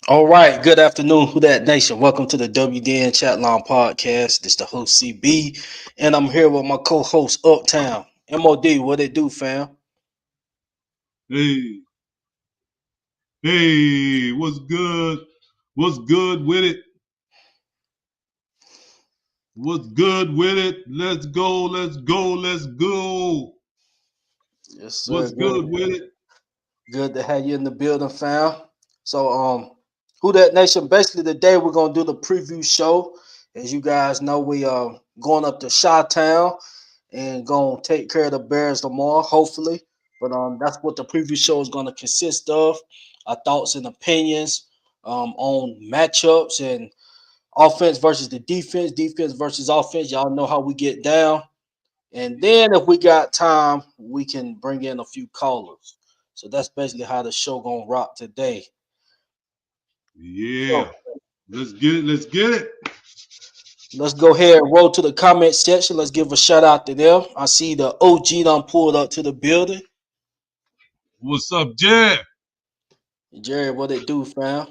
All right, good afternoon, Who That Nation. Welcome to the WDN Chatline podcast. This is the host CB, and I'm here with my co-host Uptown. MOD, what it do, fam? Hey, hey, what's good? What's good with it? What's good with it? Let's go, let's go, let's go. Yes, sir. What's good with it? Good to have you in the building, fam. So, Who That Nation. Basically, today we're gonna do the preview show. As you guys know, we going up to Chi-Town and gonna take care of the Bears tomorrow, hopefully. But that's what the preview show is gonna consist of. Our thoughts and opinions on matchups and offense versus the defense versus offense. Y'all know how we get down. And then if we got time, we can bring in a few callers. So that's basically how the show gonna rock today. Yeah, So let's get it, let's get it. let's go ahead and roll to the comment section. Let's give a shout out to them. I see the OG done pulled up to the building. What's up, Jeff? Jerry, what it do, fam?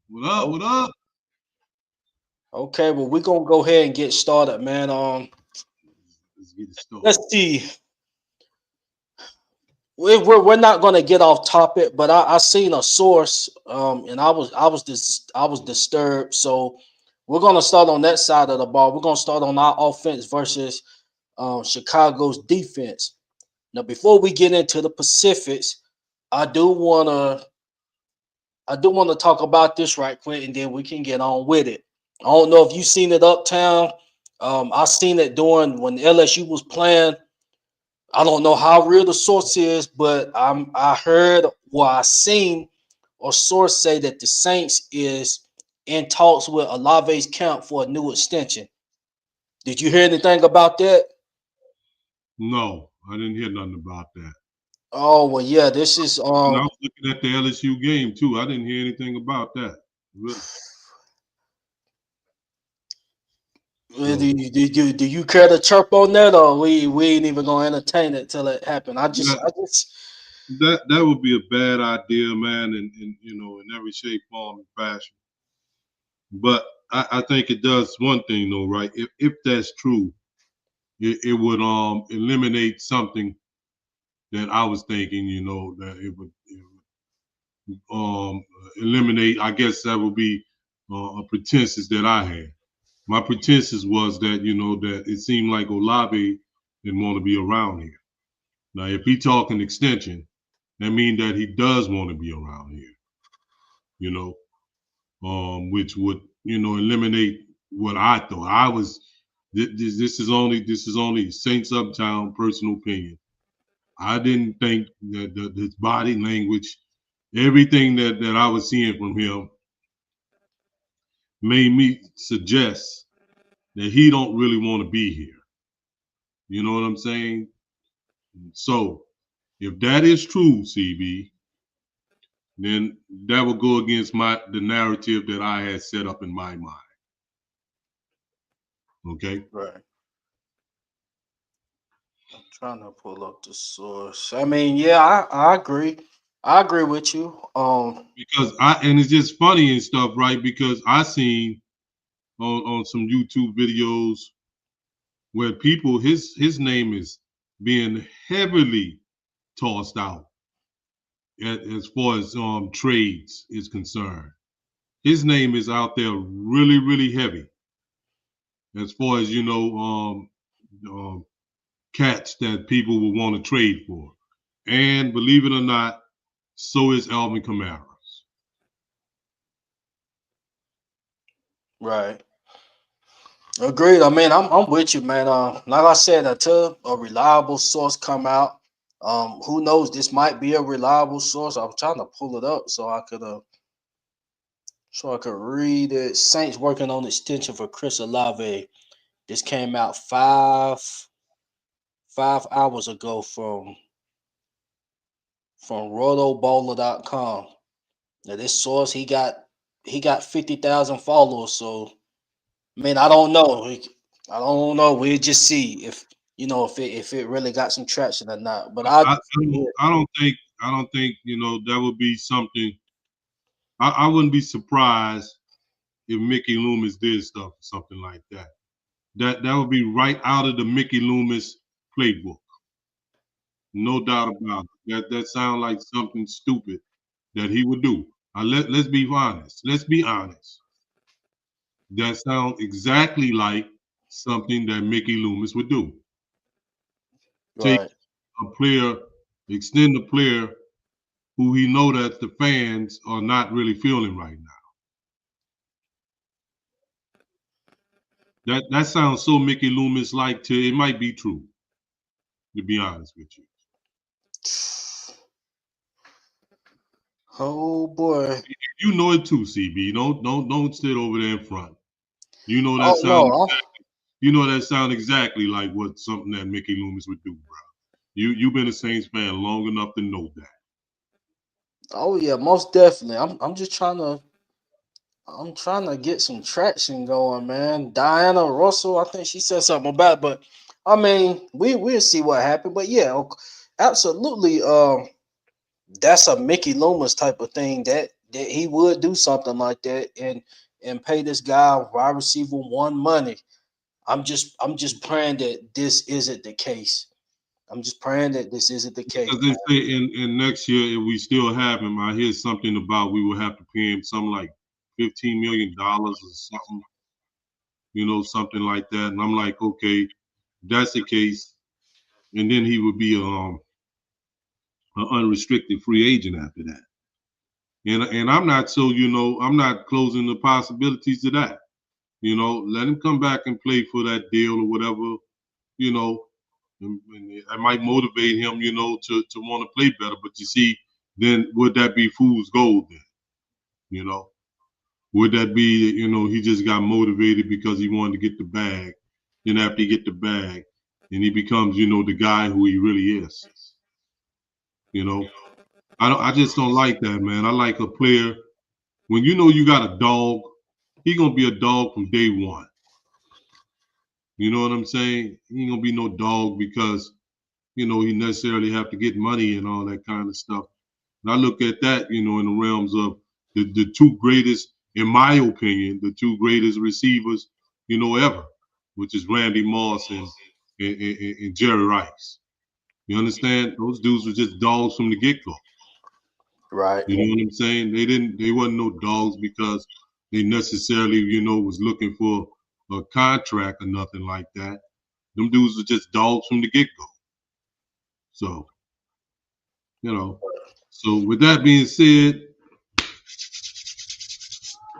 What up, Oh, what up? okay, well, we're gonna go ahead and get started, man. Let's get it started. Let's see. We're not gonna get off topic, but I seen a source, and I was disturbed. So we're gonna start on that side of the ball. We're gonna start on our offense versus Chicago's defense. Now, before we get into the Pacifics, I do wanna I do want to talk about this right quick, and then we can get on with it. I don't know if you seen it uptown. I seen it during when LSU was playing. I don't know how real the source is, but I heard or I seen a source say that the Saints is in talks with Olave's camp for a new extension. Did you hear anything about that? No, I didn't hear nothing about that. Oh well, yeah. This is And I was looking at the LSU game too. I didn't hear anything about that. Really. So do you care to chirp on that, or we ain't even gonna entertain it till it happen? that I just that would be a bad idea, man, in in every shape, form, and fashion. But I think it does one thing though, right? If that's true, it would eliminate something that I was thinking, that it would eliminate. I guess that would be a pretenses that I had. My pretenses was that that it seemed like Olave didn't want to be around here. Now, if he talking extension, that means that he does want to be around here. You know, which would eliminate what I thought. I was this is only Saints Uptown personal opinion. I didn't think that his body language, everything that I was seeing from him, made me suggest that he don't really want to be here. You know what I'm saying? So if that is true, CB, then that will go against the narrative that I had set up in my mind. Okay. right. I'm trying to pull up the source. I mean, yeah, I agree. I agree with you. Because and it's just funny and stuff, right? Because I seen on some YouTube videos where people his name is being heavily tossed out as far as trades is concerned. His name is out there really really heavy as far as um, cats that people will want to trade for. And believe it or not, so is Alvin Kamara. Right. Agreed. I mean, I'm with you, man. Like I said, until a reliable source come out, who knows? This might be a reliable source. I'm trying to pull it up so I could read it. Saints working on extension for Chris Olave. This came out five hours ago from rotobowler.com. Now this source he got 50,000 followers. So I mean I don't know. I don't know. We'll just see if it really got some traction or not. But I I, I just don't I don't think that would be something I wouldn't be surprised if Mickey Loomis did stuff or something like that. That would be right out of the Mickey Loomis playbook. No doubt about it. That sounds like something stupid that he would do. Let's be honest. Let's be honest. That sounds exactly like something that Mickey Loomis would do. Take Right. a player, extend the player who he know that the fans are not really feeling right now. That sounds so Mickey Loomis like to it might be true, to be honest with you. Oh boy. You know it too, CB. Don't sit over there in front. You know that Oh sound no. you know that sound exactly like what something that Mickey Loomis would do, bro. You've been a Saints fan long enough to know that. Oh yeah, most definitely. I'm just trying to get some traction going, man. Diana Russell, I think she said something about it, but I mean, we'll see what happened. But yeah, absolutely. That's a Mickey Loomis type of thing that he would do something like that and pay this guy wide receiver one money. I'm just praying that this isn't the case. I'm just praying that this isn't the case, Because they man. say in next year, if we still have him, I hear something about we will have to pay him something like $15 million or something, something like that. And I'm like, okay, if that's the case, and then he would be an unrestricted free agent after that. And I'm not so I'm not closing the possibilities to that. Let him come back and play for that deal or whatever. You know, and I might motivate him. To want to play better. But you see, then would that be fool's gold? Then you know, would that be he just got motivated because he wanted to get the bag. Then after he get the bag, and he becomes the guy who he really is. You know, I just don't like that, man. I like a player when you got a dog, he gonna be a dog from day one. You know what I'm saying? He ain't gonna be no dog because he necessarily have to get money and all that kind of stuff. And I look at that, in the realms of the two greatest, in my opinion, the two greatest receivers, ever, which is Randy Moss and Jerry Rice. You understand? Those dudes were just dogs from the get go. Right. You know what I'm saying? They wasn't no dogs because they necessarily, was looking for a contract or nothing like that. Them dudes were just dogs from the get go. So, you know. So with that being said,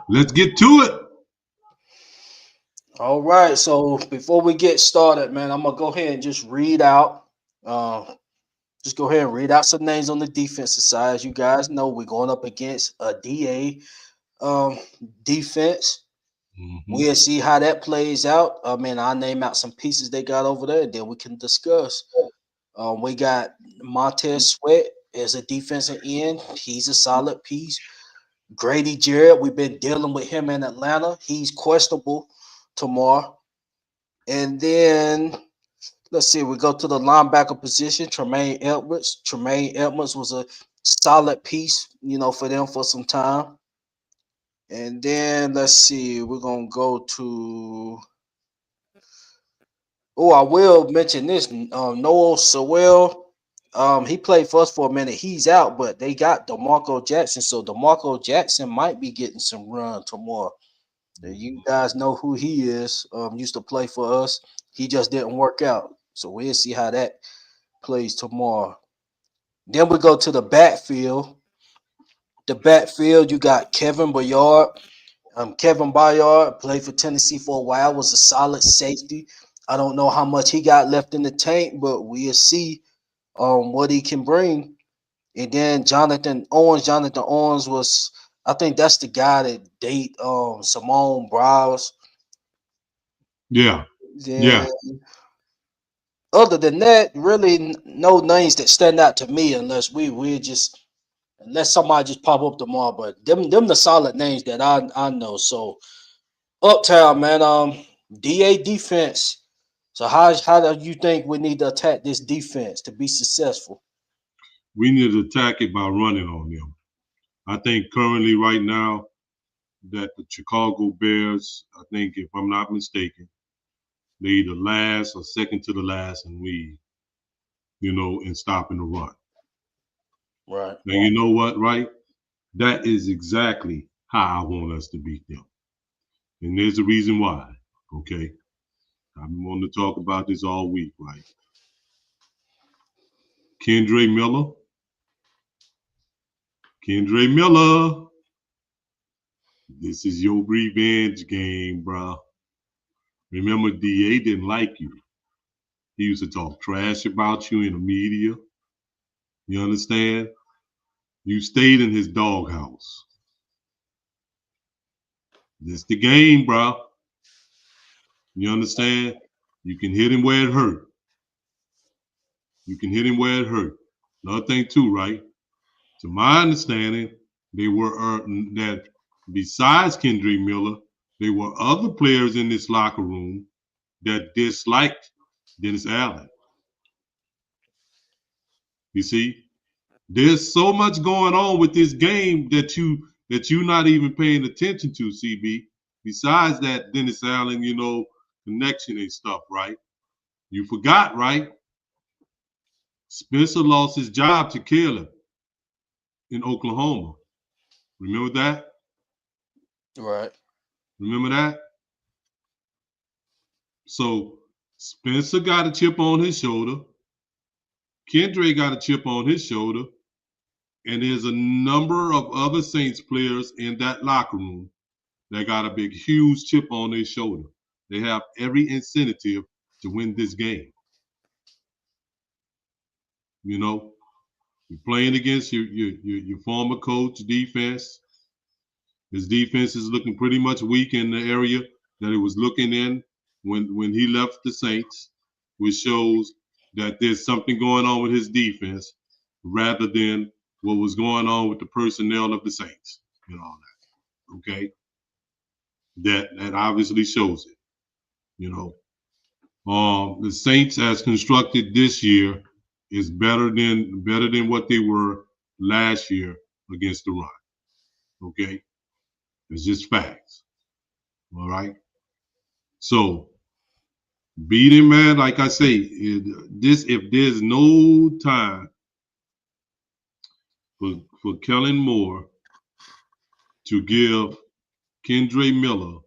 let's get to it. All right. So before we get started, man, I'm gonna go ahead and just read out. Uh, just go ahead and read out some names on the defensive side. As you guys know, we're going up against a DA defense. Hmm. We'll see how that plays out. I mean, I'll name out some pieces they got over there, and then we can discuss. We got Montez Sweat as a defensive end. He's a solid piece. Grady Jarrett, we've been dealing with him in Atlanta. He's questionable tomorrow. And then let's see, we go to the linebacker position. Tremaine Edwards. Tremaine Edwards was a solid piece, for them for some time. And then let's see, we're gonna go to. Oh, I will mention this. Noah Sewell. He played for us for a minute. He's out, but they got DeMarco Jackson. So DeMarco Jackson might be getting some run tomorrow. You guys know who he is. Used to play for us. He just didn't work out. So we'll see how that plays tomorrow. Then we go to the backfield. The backfield, you got Kevin Bayard. Kevin Bayard played for Tennessee for a while, was a solid safety. I don't know how much he got left in the tank, but we'll see what he can bring. And then Jonathan Owens. Jonathan Owens was, I think that's the guy that date Simone Browse. Yeah, Then yeah. other than that, really no names that stand out to me unless we just unless somebody just pop up tomorrow. But them the solid names that I know. So Uptown, man, DA defense. So how do you think we need to attack this defense to be successful? We need to attack it by running on them. I think currently right now that the Chicago Bears, I think if I'm not mistaken, they either last or second to the last in league, in stopping the run. Right. Now you know what, right? That is exactly how I want us to beat them. And there's a reason why. Okay. I've been wanting to talk about this all week, right? Kendre Miller. Kendre Miller. This is your revenge game, bro. Remember, DA didn't like you. He used to talk trash about you in the media. You understand? You stayed in his doghouse. This the game, bro. You understand? You can hit him where it hurt. You can hit him where it hurt. Another thing too, right? To my understanding, they were that besides Kendrick Miller, there were other players in this locker room that disliked Dennis Allen. You see, there's so much going on with this game that you're not even paying attention to, CB. Besides that Dennis Allen, connection and stuff, right? You forgot, right? Spencer lost his job to Caleb in Oklahoma. Remember that? Right. Remember that? So Spencer got a chip on his shoulder. Kendra got a chip on his shoulder. And there's a number of other Saints players in that locker room that got a big, huge chip on their shoulder. They have every incentive to win this game. You know, you're playing against your former coach defense. His defense is looking pretty much weak in the area that it was looking in when he left the Saints, which shows that there's something going on with his defense rather than what was going on with the personnel of the Saints and all that. Okay, that obviously shows it. You know, the Saints as constructed this year is better than what they were last year against the run. Okay, it's just facts. All right. So beat him, man. Like I say, if there's no time for Kellen Moore to give Kendre Miller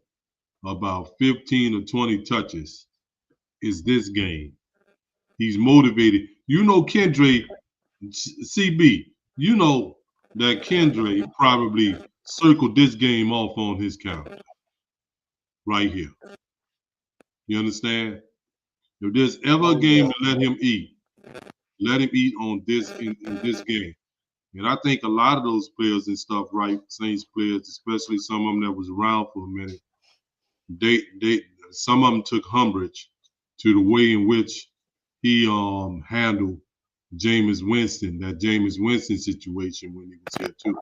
about 15 or 20 touches, is this game. He's motivated. Kendre, CB, you know that Kendre probably circled this game off on his calendar right here. You understand? If there's ever a Oh game yeah. to let him eat on this in this game. And I think a lot of those players and stuff, right? Saints players, especially some of them that was around for a minute, they some of them took umbrage to the way in which he handled Jameis Winston, that Jameis Winston situation when he was here too.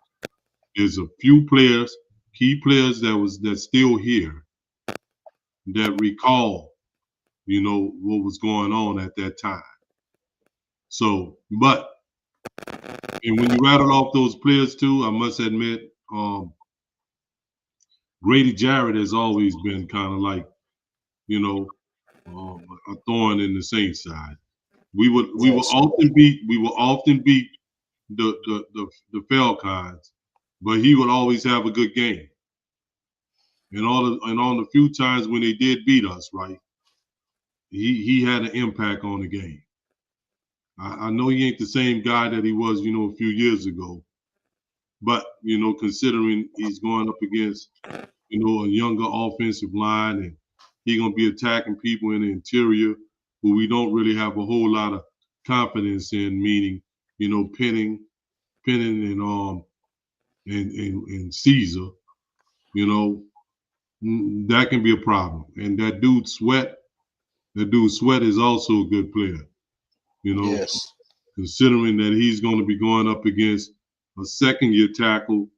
There's a few players, key players that's still here that recall, what was going on at that time. So, and when you rattle off those players too, I must admit, Grady Jarrett has always been kind of like, you know, a thorn in the Saints side. We will Yes. often beat the Falcons, but he would always have a good game. And on the few times when they did beat us, right, he had an impact on the game. I know he ain't the same guy that he was, a few years ago, but considering he's going up against a younger offensive line, and he's gonna be attacking people in the interior who we don't really have a whole lot of confidence in, meaning, Penning and Caesar, you know, that can be a problem. And that dude Sweat is also a good player, you know, Yes. considering that he's going to be going up against a second year tackle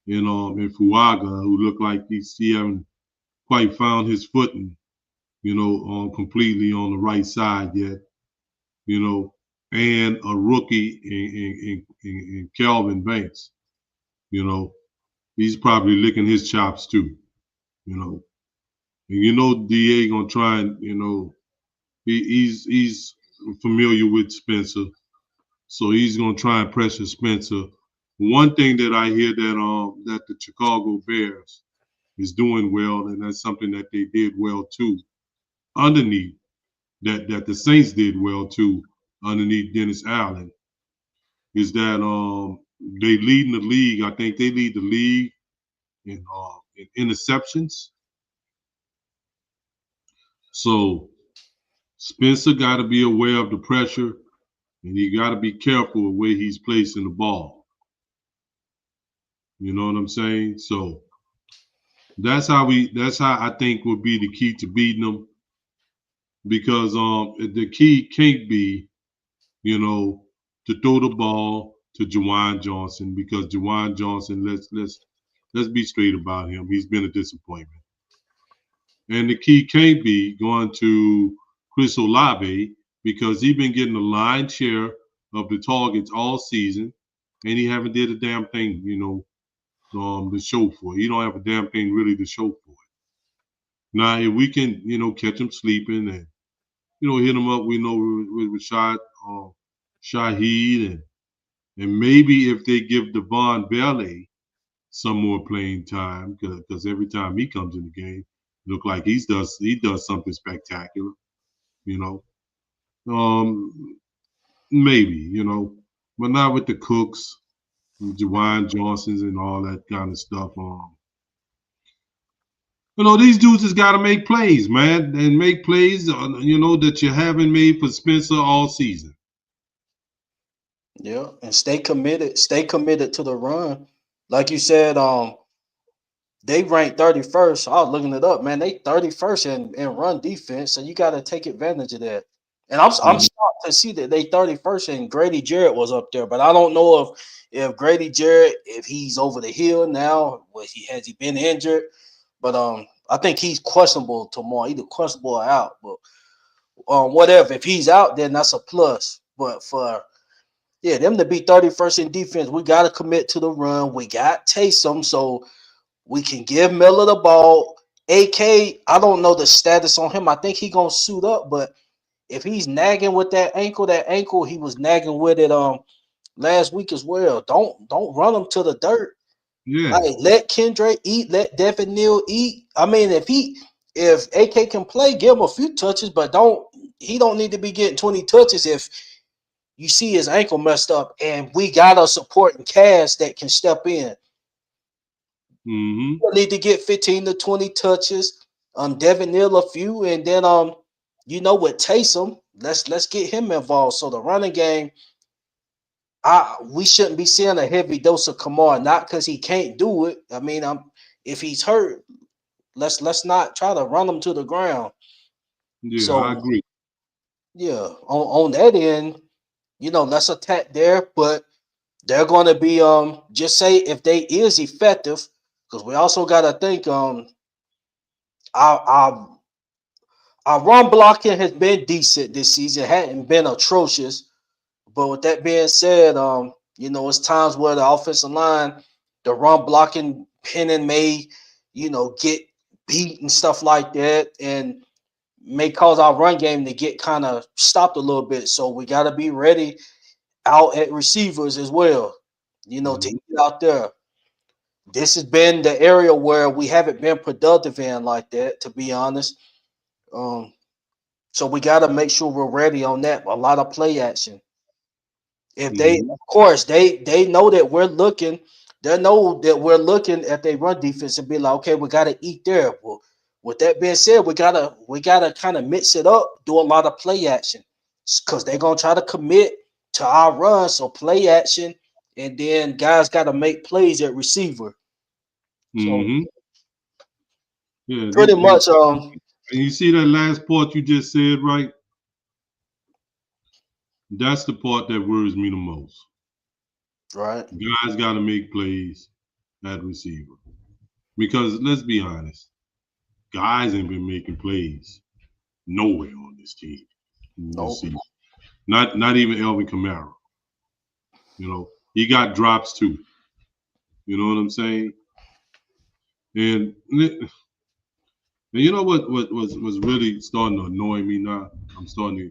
in Fuaga, who looked like he haven't quite found his footing, completely on the right side yet, you know, and a rookie in Calvin Banks. You know, he's probably licking his chops too. You know, and Da gonna try and he's familiar with Spencer, so he's gonna try and pressure Spencer. One thing that I hear that the Chicago Bears is doing well, and that's something that they did well too. Underneath that the Saints did well too, underneath Dennis Allen, is that they lead in the league. I think they lead the league in interceptions. So Spencer got to be aware of the pressure, and he got to be careful of where he's placing the ball. You know what I'm saying? So that's how I think would be the key to beating them, because the key can't be, you know, to throw the ball to Jawan Johnson, because Jawan Johnson, let's be straight about him. He's been a disappointment. And the key can't be going to Chris Olave, because he's been getting the lion's share of the targets all season, and he haven't did a damn thing, to show for it. He don't have a damn thing really to show for it. Now, if we can, catch him sleeping and, hit him up, we know with Rashad Shaheed, and maybe if they give Devon Bailey some more playing time, because every time he comes in the game, look like he does something spectacular, you know. Maybe, but not with the Cooks, Jawan Johnsons, and all that kind of stuff. These dudes has got to make plays, man, and make plays, that you haven't made for Spencer all season. Yeah, and stay committed. Stay committed to the run. Like you said, they ranked 31st. I was looking it up, man. They 31st in run defense, so you got to take advantage of that. And I'm Mhm. shocked to see that they 31st and Grady Jarrett was up there, but I don't know if Grady Jarrett, if he's over the hill now, was he been injured? But I think he's questionable tomorrow, either questionable or out. But whatever, if he's out, then that's a plus. But for them to be 31st in defense, we got to commit to the run. We got Taysom, so we can give Miller the ball. AK, I don't know the status on him. I think he gonna suit up, but if he's nagging with that ankle he was nagging with it last week as well. Don't run him to the dirt. Yeah. Like let Kendra eat, let Devin Neal eat. I mean, if AK can play, give him a few touches, but he don't need to be getting 20 touches if you see his ankle messed up, and we got a supporting cast that can step in. Hmm. We need to get 15 to 20 touches. Devin Neal a few, and then with Taysom, let's get him involved. So the running game, we shouldn't be seeing a heavy dose of Kamar, not because he can't do it. I mean, if he's hurt, let's not try to run him to the ground. Yeah, I So agree. yeah, on that end, let's attack there, but they're going to be just say if they is effective, because we also got to think our our run blocking has been decent this season, hadn't been atrocious. But with that being said, it's times where the offensive line, the run blocking pinning may, get beat and stuff like that, and may cause our run game to get kind of stopped a little bit. So we got to be ready out at receivers as well, to Hmm. get out there. This has been the area where we haven't been productive in like that, to be honest. Um, so we got to make sure we're ready on that. A lot of play action. If they, Hmm. of course, they know that we're looking, they know that we're looking at their run defense and be like, okay, we got to eat there. Well, with that being said, we gotta kind of mix it up, do a lot of play action, because they're gonna try to commit to our run. So play action, and then guys got to make plays at receiver. So Hmm. Yeah, pretty much, and you see that last part you just said, right? That's the part that worries me the most. right, Guys got to make plays at receiver, because let's be honest, guys ain't been making plays nowhere on this team this nope, season. Not even Elvin Kamara. He got drops too. You know what I'm saying? And you know what was really starting to annoy me now? I'm starting to,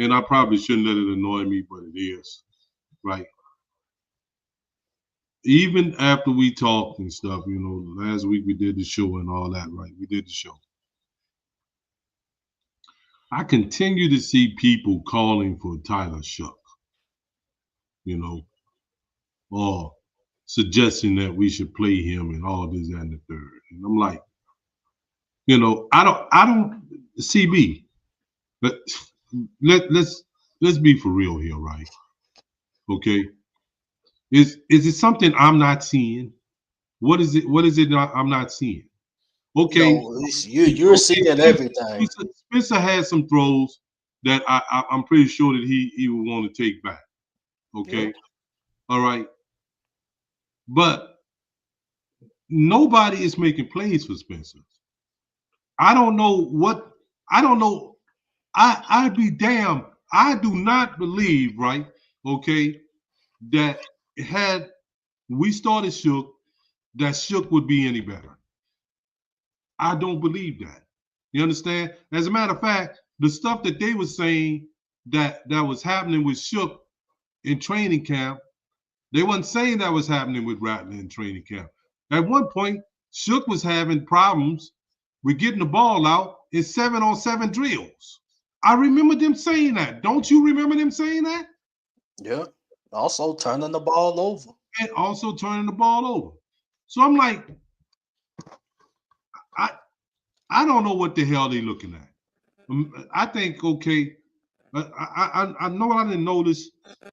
and I probably shouldn't let it annoy me, but it is, right? Even after we talked and stuff, last week we did the show and all that, right? We did the show. I continue to see people calling for Tyler Shuck, you know, or suggesting that we should play him and all this and the third. And I'm like, I don't, CB, but let's be for real here, right? Okay. Is it something I'm not seeing? What is it? What is it I'm not seeing? Okay, No, you're okay. seeing everything. Spencer had some throws that I'm pretty sure that he would want to take back. Yeah. Okay, all right, but nobody is making plays for Spencer. I don't know what I don't know. I'd be damned. I do not believe, right? Okay, that had we started Shook, that Shook would be any better. I don't believe that. You understand? As a matter of fact, the stuff that they were saying that was happening with Shook in training camp, they wasn't saying that was happening with Rattler in training camp. At one point, Shook was having problems with getting the ball out in 7-on-7 drills. I remember them saying that. Don't you remember them saying that? Yeah. Also turning the ball over. And also turning the ball over. So I'm like, I I don't know what the hell they looking at. I think okay. I know I didn't notice.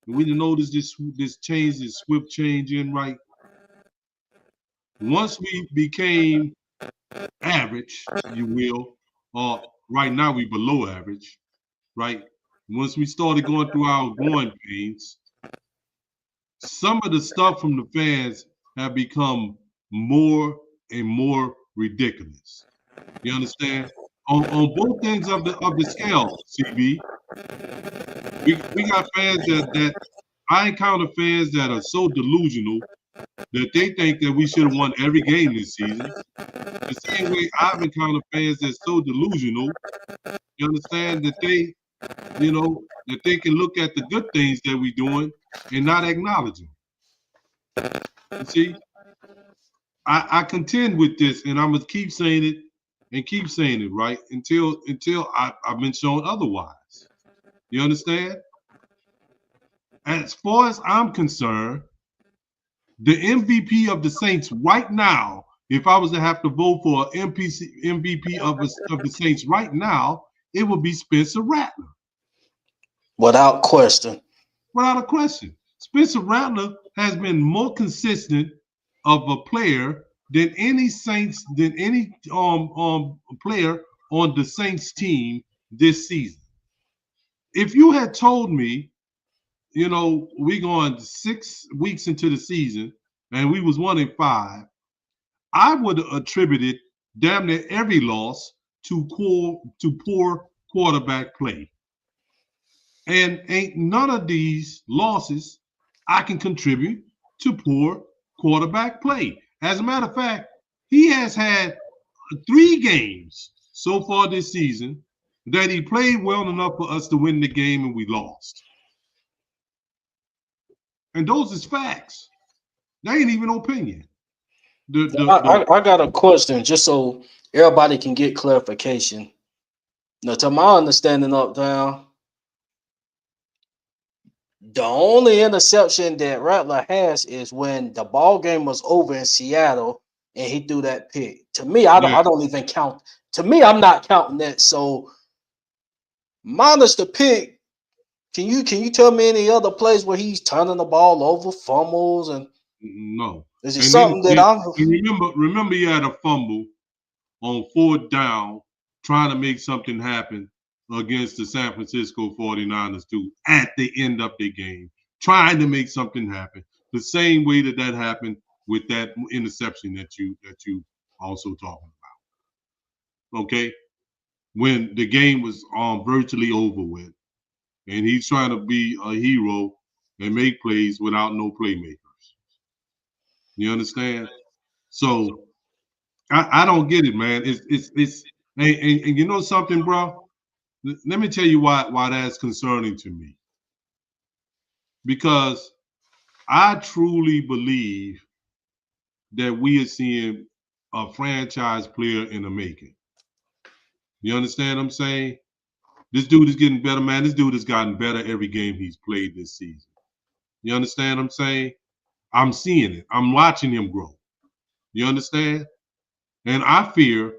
We didn't notice this change, this swift change in right. Once we became average, you will, or right now we below average, right? Once we started going through our growing pains, some of the stuff from the fans have become more and more ridiculous. You understand? On both ends of the scale, CB, we got fans that I encounter fans that are so delusional that they think that we should have won every game this season. The same way I've encountered fans that's so delusional, you understand, that they can look at the good things that we're doing and not acknowledge them. You see, I contend with this, and I'm gonna keep saying it and keep saying it, right? Until I've been shown otherwise. You understand? As far as I'm concerned, the MVP of the Saints right now, if I was to have to vote for an MVP of the Saints right now, it would be Spencer Rattler, Without question. without a question. Spencer Rattler has been more consistent of a player than any player on the Saints team this season. If you had told me, we going 6 weeks into the season and we was 1-5, I would have attributed damn near every loss to poor quarterback play. And ain't none of these losses I can contribute to poor quarterback play. As a matter of fact, he has had 3 games so far this season that he played well enough for us to win the game and we lost. And those is facts. They ain't even opinion. I got a question just so everybody can get clarification. Now, to my understanding, up down, the only interception that Rattler has is when the ball game was over in Seattle and he threw that pick. To me, Yeah, I don't even count. To me, I'm not counting that. So minus the pick, can you tell me any other plays where he's turning the ball over, fumbles, and no. is it And then, something that then I'm? and remember he had a fumble on 4th down trying to make something happen against the San Francisco 49ers too at the end of the game, trying to make something happen. The same way that happened with that interception that you also talking about. Okay? When the game was virtually over with and he's trying to be a hero and make plays without no playmakers. You understand? So I don't get it, man. It's and you know something, bro? Let me tell you why that's concerning to me. Because I truly believe that we are seeing a franchise player in the making. You understand what I'm saying? This dude is getting better, man. This dude has gotten better every game he's played this season. You understand what I'm saying? I'm seeing it. I'm watching him grow. You understand? And I fear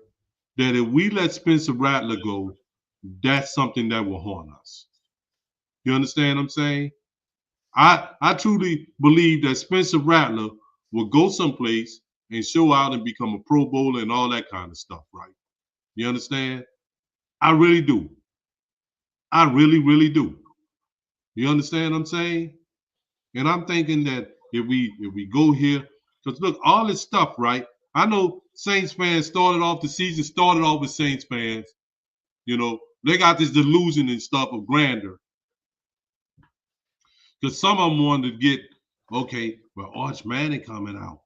that if we let Spencer Rattler go, that's something that will haunt us. You understand what I'm saying? I truly believe that Spencer Rattler will go someplace and show out and become a Pro Bowler and all that kind of stuff, right? You understand? I really do. I really, really do. You understand what I'm saying? And I'm thinking that if we go here, because look, all this stuff, right? I know Saints fans started off the season, started off with Saints fans. You know, they got this delusion and stuff of grandeur. Because some of them wanted to get, okay, well, Arch Manning coming out.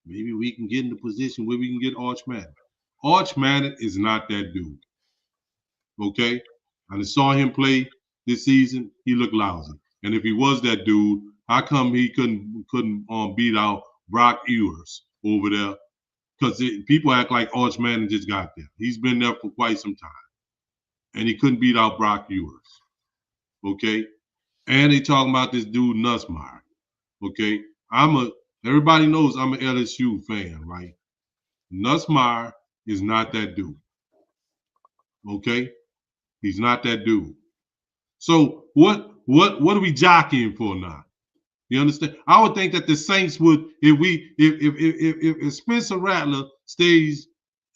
Maybe we can get in the position where we can get Arch Manning. Arch Manning is not that dude. Okay? I just saw him play this season. He looked lousy. And if he was that dude, how come he couldn't beat out Brock Ewers over there? Because people act like Arch Manning just got there. He's been there for quite some time, and he couldn't beat out Brock Ewers. Okay, and they talking about this dude Nussmeyer. Okay, everybody knows I'm an LSU fan, right? Nussmeyer is not that dude. Okay, he's not that dude. So what are we jockeying for now? You understand? I would think that the Saints would, if Spencer Rattler stays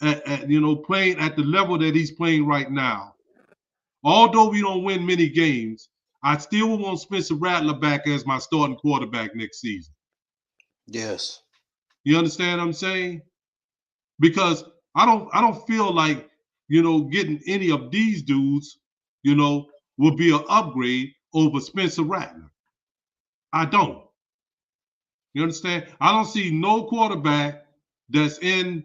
playing at the level that he's playing right now, although we don't win many games, I still want Spencer Rattler back as my starting quarterback next season. Yes. You understand what I'm saying? Because I don't feel like getting any of these dudes, will be an upgrade over Spencer Rattler. I don't. You understand? I don't see no quarterback that's in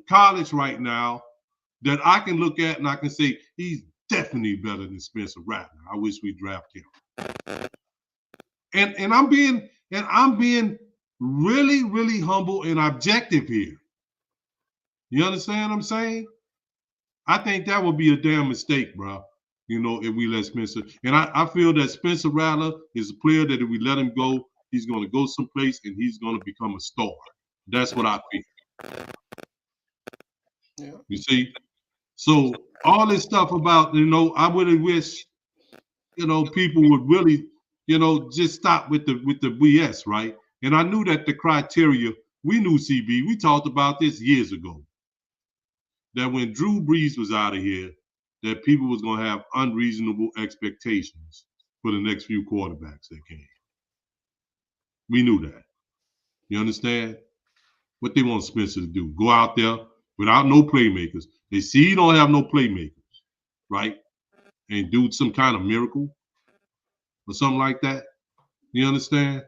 college right now that I can look at and I can say he's definitely better than Spencer Rattler. I wish we draft him. And I'm being really, really humble and objective here. You understand what I'm saying? I think that would be a damn mistake, bro. If we let Spencer. And I feel that Spencer Rattler is a player that if we let him go, he's going to go someplace and he's going to become a star. That's what I feel. Yeah. You see? So all this stuff about, I really wish, people would really, just stop with the BS, right? And I knew that the criteria, we knew CB, we talked about this years ago. That when Drew Brees was out of here, that people was gonna have unreasonable expectations for the next few quarterbacks that came. We knew that. You understand? What they want Spencer to do? Go out there without no playmakers. They see you don't have no playmakers, right? And do some kind of miracle or something like that. You understand?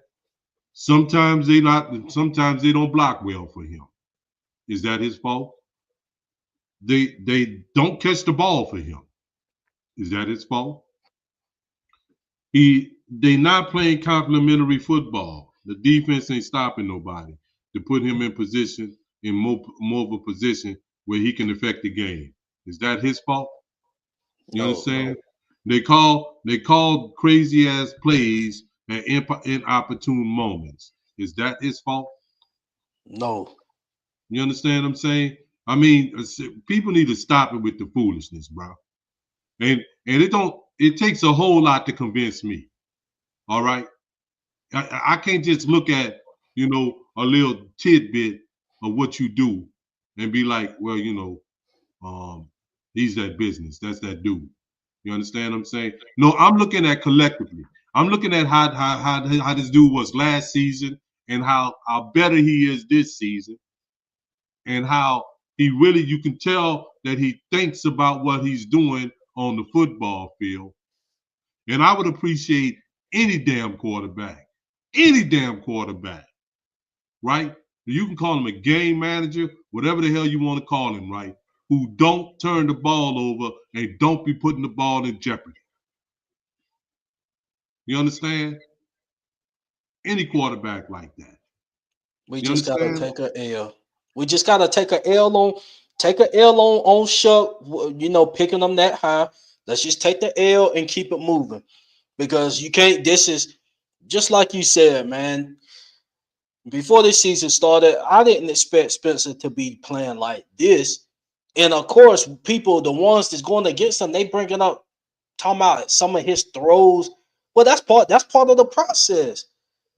Sometimes they don't block well for him. Is that his fault? They don't catch the ball for him. Is that his fault? They not playing complementary football. The defense ain't stopping nobody to put him in more of a position where he can affect the game. Is that his fault? You No. understand? They call crazy ass plays at inopportune moments. Is that his fault? No. You understand what I'm saying? I mean, people need to stop it with the foolishness, bro. And it takes a whole lot to convince me. All right. I can't just look at, a little tidbit of what you do and be like, well, he's that business. That's that dude. You understand what I'm saying? No, I'm looking at collectively. I'm looking at how this dude was last season and how better he is this season and how you can tell that he thinks about what he's doing on the football field. And I would appreciate any damn quarterback right? You can call him a game manager, whatever the hell you want to call him, right? Who don't turn the ball over and don't be putting the ball in jeopardy. You understand? Any quarterback like that. We You just gotta understand? take a L. We just gotta take a L on Shuck. Picking them that high. Let's just take the L and keep it moving because you can't. This is just like you said, man. Before this season started, I didn't expect Spencer to be playing like this. And of course, people, the ones that's going against him, they bringing up talking about some of his throws. Well, that's part of the process.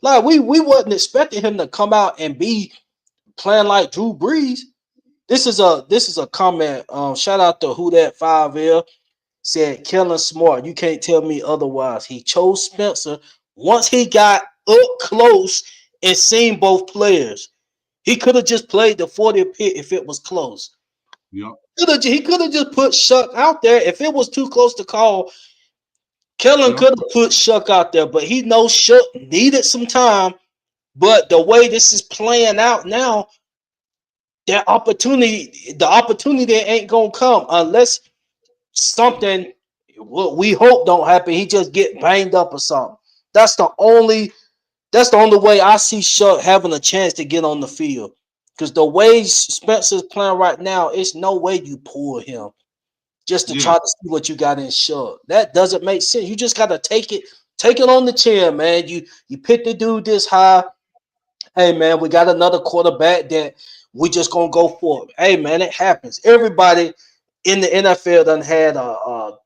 Like we wasn't expecting him to come out and be playing like Drew Brees. This is a comment. Shout out to Who That 5L said Kellen Smart. You can't tell me otherwise. He chose Spencer once he got up close and seen both players. He could have just played the 40 pit if it was close. Yep. He could have just put Shuck out there. If it was too close to call, Kellen Yep. could have put Shuck out there, but he knows Shuck needed some time. But the way this is playing out now, the opportunity ain't gonna come unless something what we hope don't happen. He just get banged up or something. That's the only that's the only way I see Shuck having a chance to get on the field. Because the way Spencer's playing right now, it's no way you pull him just to Yeah. try to see what you got in Shuck. That doesn't make sense. You just gotta take it on the chin, man. You pick the dude this high. Hey man, we got another quarterback that we just gonna go for. Hey man, it happens. Everybody in the NFL done had a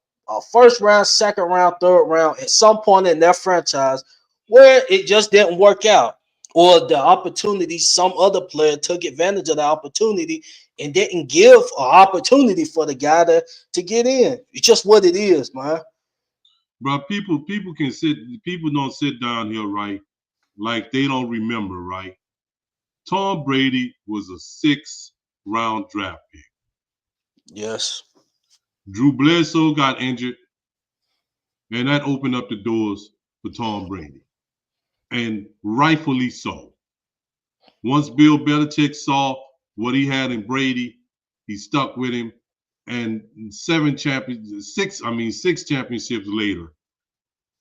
first round, second round, third round at some point in their franchise where it just didn't work out, or the opportunity some other player took advantage of the opportunity and didn't give an opportunity for the guy to get in. It's just what it is, man. But people don't sit down here, right? Like they don't remember, right? Tom Brady was a 6th round draft pick. Yes, Drew Bledsoe got injured, and that opened up the doors for Tom Brady. And rightfully so. Once Bill Belichick saw what he had in Brady, he stuck with him. And 6 championships later,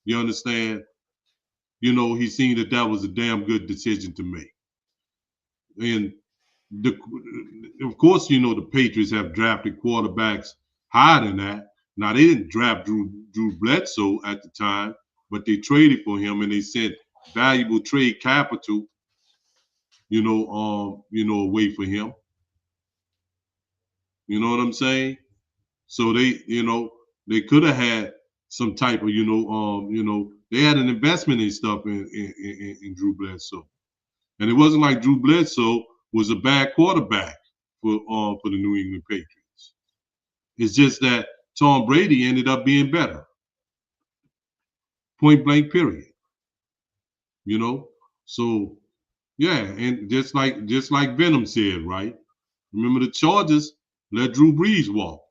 you understand? He seen that was a damn good decision to make. And the, of course, the Patriots have drafted quarterbacks higher than that. Now they didn't draft Drew Bledsoe at the time, but they traded for him and they sent valuable trade capital, away for him. You know what I'm saying? So they could have had some type of, they had an investment in stuff in Drew Bledsoe. And it wasn't like Drew Bledsoe was a bad quarterback for the New England Patriots. It's just that Tom Brady ended up being better. Point blank period. You know? So yeah, and just like Venom said, right? Remember the Chargers let Drew Brees walk.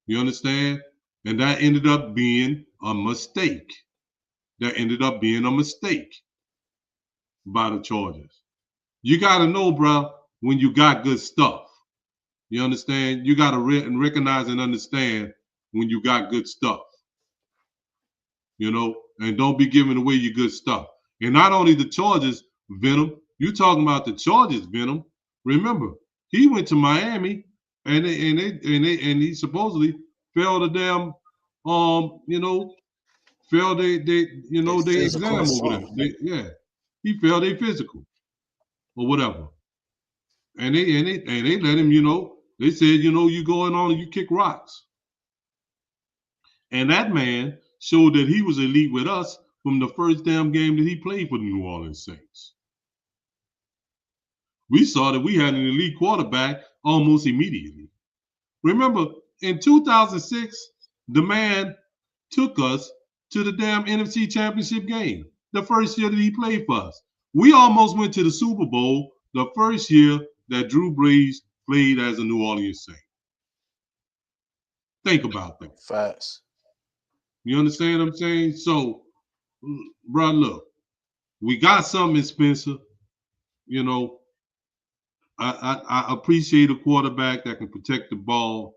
You understand? And that ended up being a mistake. That ended up being a mistake by the Chargers. You gotta know, bro, when you got good stuff. You understand? You gotta recognize and understand when you got good stuff. And don't be giving away your good stuff. And not only the Chargers, Venom, you talking about the Chargers, Venom. Remember, he went to Miami and he supposedly failed a damn failed they their physical or exam over there. something. Yeah. He failed a physical or whatever. And they let him, they said, you going on and you kick rocks. And that man showed that he was elite with us from the first damn game that he played for the New Orleans Saints. We saw that we had an elite quarterback almost immediately. Remember, in 2006, the man took us to the damn NFC Championship game, the first year that he played for us. We almost went to the Super Bowl the first year that Drew Brees played as a New Orleans Saint. Think about that. Facts. You understand what I'm saying? So, bro, look, we got something in Spencer. you know, I appreciate a quarterback that can protect the ball.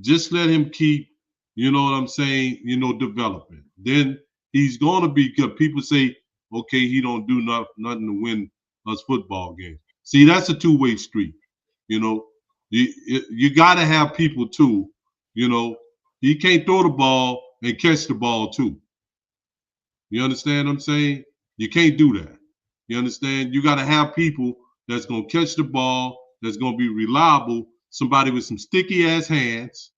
Just let him keep, you know what I'm saying, developing. Then he's gonna be good. People say, okay, he don't do nothing to win us football games. See, that's a two-way street. You know, you got to have people too. You know, he can't throw the ball and catch the ball too. You understand what I'm saying? You can't do that. You understand? You got to have people that's gonna catch the ball, that's gonna be reliable. Somebody with some sticky ass hands,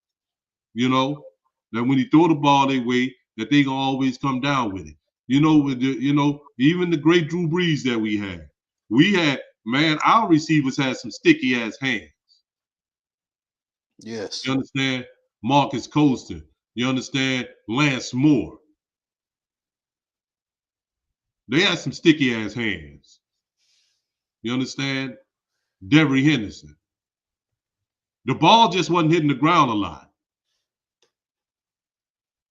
that when you throw the ball their way, that they gonna always come down with it. Even the great Drew Brees that we had, man, our receivers had some sticky ass hands. You Yes. understand? Marcus Colston. You understand? Lance Moore. They had some sticky ass hands. You understand? Devery Henderson. The ball just wasn't hitting the ground a lot.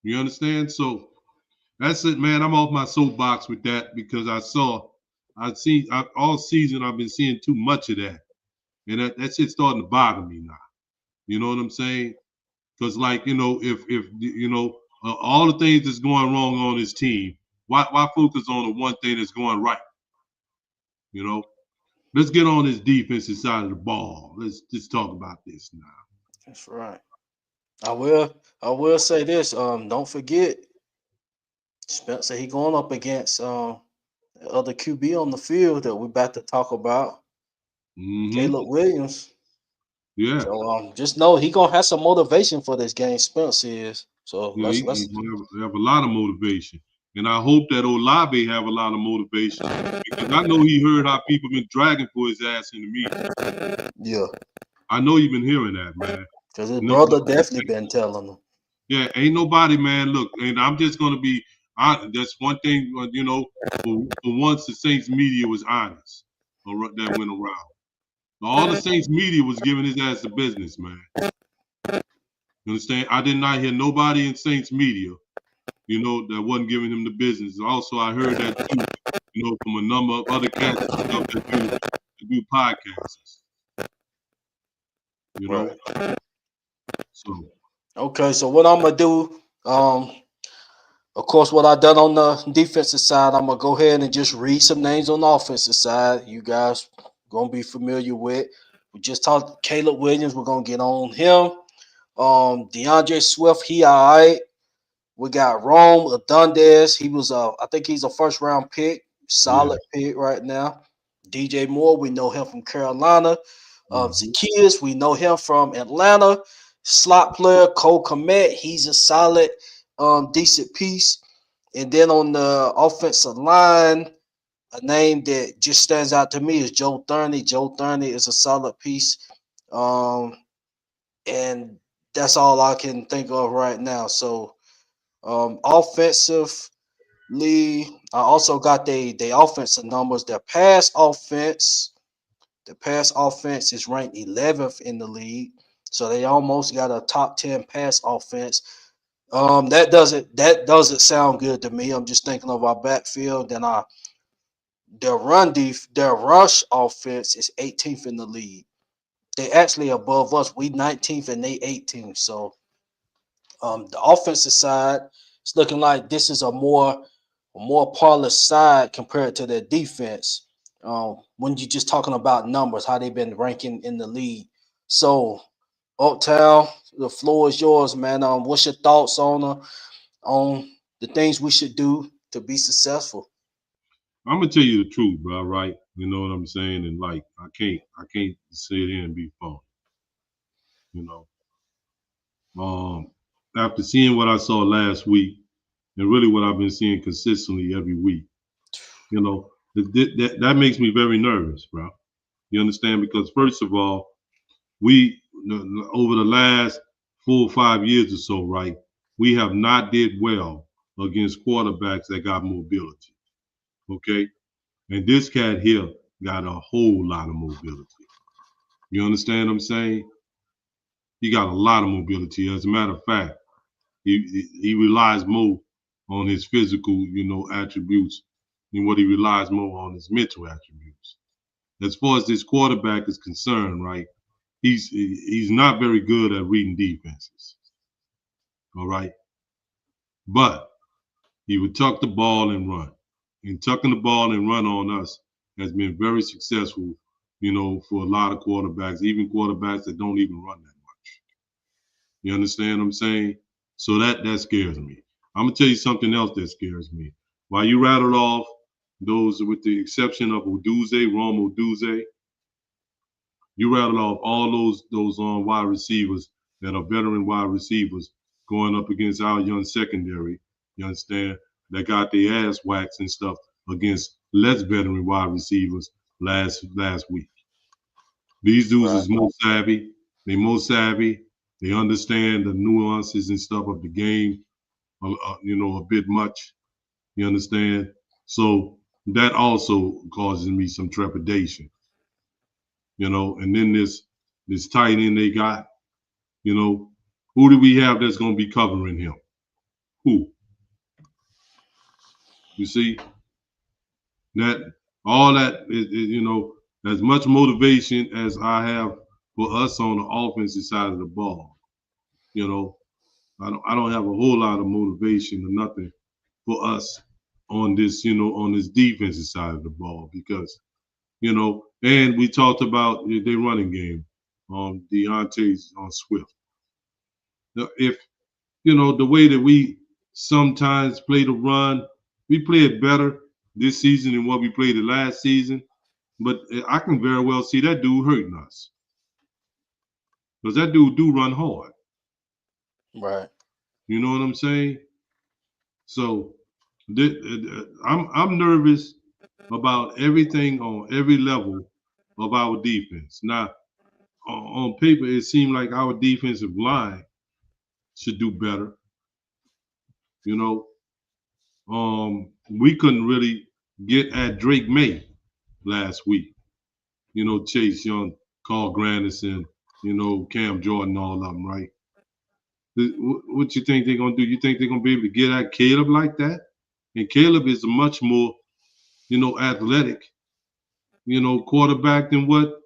You understand? So that's it, man. I'm off my soapbox with that because all season I've been seeing too much of that, and that shit's starting to bother me now. You know what I'm saying? Because if all the things that's going wrong on this team, why focus on the one thing that's going right? You know, let's get on this defensive side of the ball. Let's just talk about this now. That's right. I will say this. Don't forget Spencer. He going up against the other QB on the field that we're about to talk about, Mm-hmm. Caleb Williams. Yeah. So just know he gonna have some motivation for this game. Spencer is. So Yeah, let's he's gonna have a lot of motivation, and I hope that Olave have a lot of motivation because I know he heard how people been dragging for his ass in the media. yeah, I know you've been hearing that, man. because his No, brother definitely been telling him. yeah, ain't nobody, man. Look, and I'm just gonna be. That's one thing, for once the Saints media was honest, that went around. All the Saints media was giving his ass the business, man. You understand? I did not hear nobody in Saints media that wasn't giving him the business. Also, I heard that too, from a number of other cats and stuff that do podcasts, you Right. know. So Okay, so what I'm gonna do, of course, what I done on the defensive side, I'm gonna go ahead and just read some names on the offensive side. You guys gonna be familiar with. We just talked Caleb Williams. We're gonna get on him. DeAndre Swift, he all right. We got Rome Adundes. He was I think he's a first round pick, yeah. solid pick right now. DJ Moore, we know him from Carolina. Hmm. Zacchaeus, we know him from Atlanta. Slot player Cole Komet, he's a solid, decent piece. And then on the offensive line, a name that just stands out to me is Joe Thurney. Joe Thurney is a solid piece. Um, and that's all I can think of right now. So offensively, I also got the offensive numbers. Their pass offense is ranked 11th in the league, so they almost got a top 10 pass offense. That doesn't sound good to me. I'm just thinking of our backfield. Then their rush offense is 18th in the league. They actually above us. We 19th and they 18th. So the offensive side, it's looking like this is a more polished side compared to their defense. When you're just talking about numbers, how they've been ranking in the league. So, Uptown, the floor is yours, man. What's your thoughts on the things we should do to be successful? I'm gonna tell you the truth, bro. Right? You know what I'm saying? And like, I can't sit here and be phony. You know, um, after seeing what I saw last week, and really what I've been seeing consistently every week, that makes me very nervous, bro. You understand? Because first of all, we over the last 4 or 5 years or so, right? We have not did well against quarterbacks that got mobility. Okay, and this cat here got a whole lot of mobility. You understand what I'm saying? He got a lot of mobility. As a matter of fact, he relies more on his physical, attributes than what he relies more on his mental attributes. as far as this quarterback is concerned, right? He's not very good at reading defenses. All right, but he would tuck the ball and run. And tucking the ball and run on us has been very successful, for a lot of quarterbacks, even quarterbacks that don't even run that much. You understand what I'm saying? So that scares me. I'm gonna tell you something else that scares me. While you rattled off those, with the exception of Oduze, Rome Oduze, you rattled off all those wide receivers that are veteran wide receivers going up against our young secondary. You understand? That got their ass waxed and stuff against less veteran wide receivers last week. These dudes Right. is more savvy. They more savvy. They understand the nuances and stuff of the game, a bit much. You understand? So that also causes me some trepidation. And then this tight end they got, you know, who do we have that's going to be covering him? Who? You see that all that is, as much motivation as I have for us on the offensive side of the ball. You know, I don't have a whole lot of motivation or nothing for us on this defensive side of the ball because and we talked about their running game, Deontay's on Swift. Now, if the way that we sometimes play the run, we play it better this season than what we played it last season. But I can very well see that dude hurting us because that dude do run hard. Right. You know what I'm saying? So I'm nervous about everything on every level of our defense. Now, on paper, it seemed like our defensive line should do better. You know, we couldn't really get at Drake May last week. Chase Young, Carl Granderson, Cam Jordan, all of them, right? What you think they're gonna do? You think they're gonna be able to get at Caleb like that? And Caleb is a much more, athletic, quarterback than what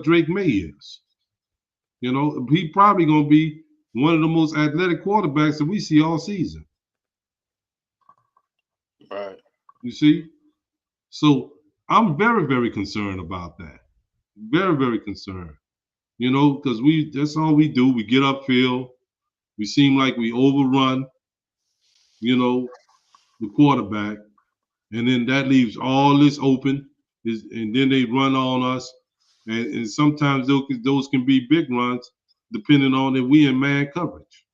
Drake May is. He probably gonna be one of the most athletic quarterbacks that we see all season. Right. You see, so I'm very, very concerned about that. Very, very concerned. Because that's all we do. We get upfield. We seem like we overrun, you know, the quarterback, and then that leaves all this open. And then they run on us, and sometimes those can be big runs, depending on if we in man coverage.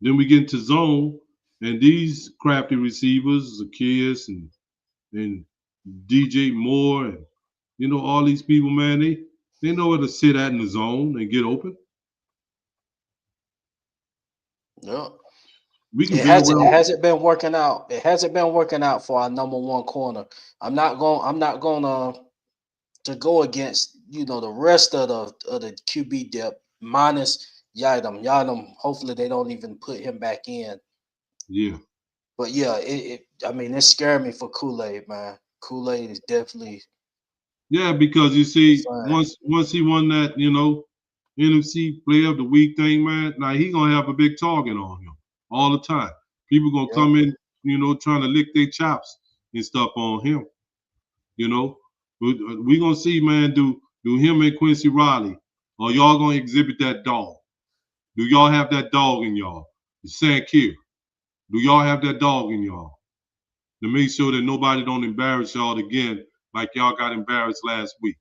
Then we get into zone, and these crafty receivers, Zacchaeus and DJ Moore, and all these people, man, they know where to sit at in the zone and get open. Yep. We can It very hasn't it well, hasn't been working out. It hasn't been working out for our number one corner. I'm not gonna to go against the rest of the QB depth minus Yadam. Yadam, hopefully they don't even put him back in. yeah, But yeah, I mean it scared me for Kool-Aid, man. Kool-Aid is definitely yeah, because you a see, sign. once he won that, NFC Player of the Week thing, man, now he gonna have a big target on him all the time. People gonna Yep. come in, trying to lick their chops and stuff on him. You know, we gonna see, man, do him and Quincy Riley, or y'all gonna exhibit that dog? Do y'all have that dog in y'all? The Sankir. Do y'all have that dog in y'all to make sure that nobody don't embarrass y'all again like y'all got embarrassed last week?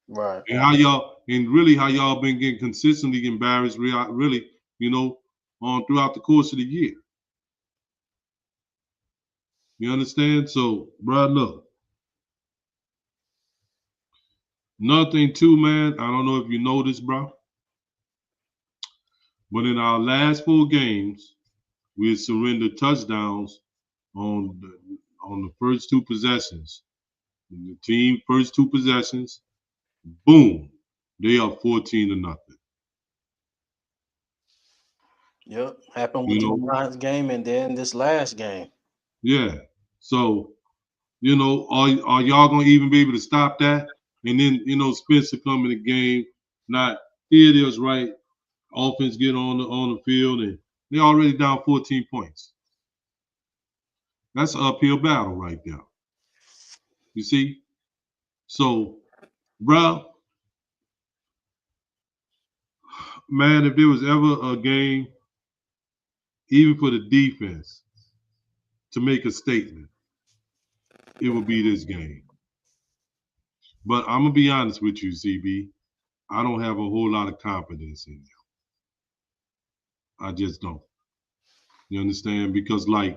Right. And how y'all been getting consistently embarrassed, really, on throughout the course of the year. You understand? So, bro, look, another thing too, man. I don't know if you know this, bro, but in our last 4 games, we surrendered touchdowns on the first 2 possessions. The team first 2 possessions, boom, they are 14-0. Yep. Happened with You the know, Giants game and then this last game. Yeah. So, are y'all gonna even be able to stop that? And then, Spencer come in the game. Not here it is, right? Offense get on the field and they already down 14 points. That's an uphill battle right there. You see? So, bro, man, if there was ever a game, even for the defense, to make a statement, it would be this game. But I'm gonna be honest with you, CB. I don't have a whole lot of confidence in them. I just don't. You understand? Because I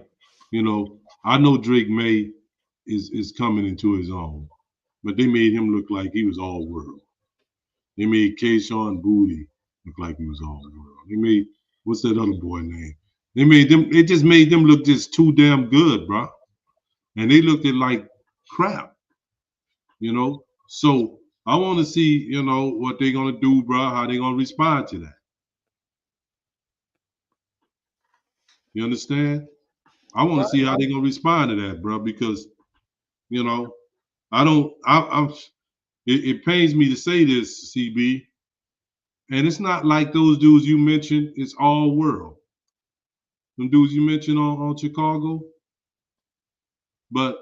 know Drake May is coming into his own, but they made him look like he was all world. They made Kayshawn Booty look like he was all world. They made what's that other boy name? They made them. It just made them look just too damn good, bro. And they looked at like crap. So I want to see, what they're gonna do, bro. How they gonna respond to that? You understand? I want to see how they're gonna respond to that, bro. Because you know, I don't. It pains me to say this, CB, and it's not like those dudes you mentioned. It's all world. Them dudes you mentioned on Chicago, but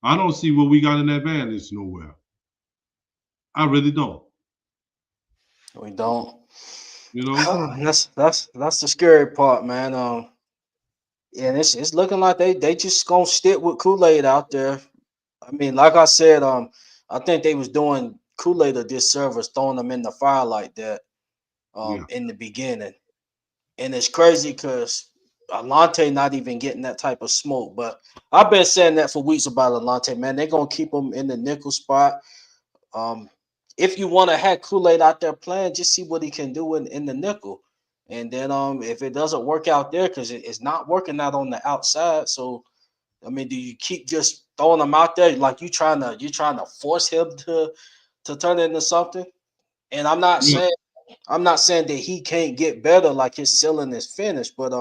I don't see where we got an advantage nowhere. I really don't. We don't. You know? That's the scary part, man. And it's looking like they just gonna stick with Kool-Aid out there. I mean, like I said, I think they was doing Kool-Aid a disservice throwing them in the fire like that Yeah. in the beginning. And it's crazy because Alante not even getting that type of smoke. But I've been saying that for weeks about Alante, man. They're gonna keep him in the nickel spot. Um, if you want to have Kool-Aid out there playing, just see what he can do in the nickel. And then if it doesn't work out there, because it's not working out on the outside. So I mean, do you keep just throwing him out there like you trying to force him to turn into something? And Yeah. I'm not saying that he can't get better, like his ceiling is finished, but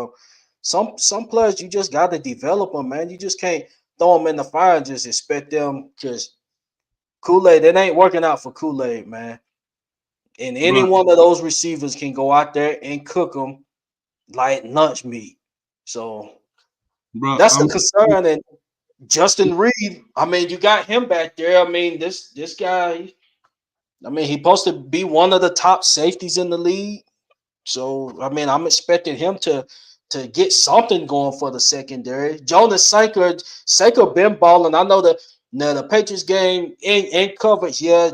some players you just got to develop them, man. You just can't throw them in the fire and just expect them because Kool Aid. It ain't working out for Kool Aid, man. And any But one of those receivers can go out there and cook them like lunch meat. So bro, that's the concern. And Justin Reed, I mean, you got him back there. I mean, this guy. I mean, he's supposed to be one of the top safeties in the league. So I mean, I'm expecting him to get something going for the secondary. Jonas Sanker been balling. I know the Patriots game in coverage. Yeah,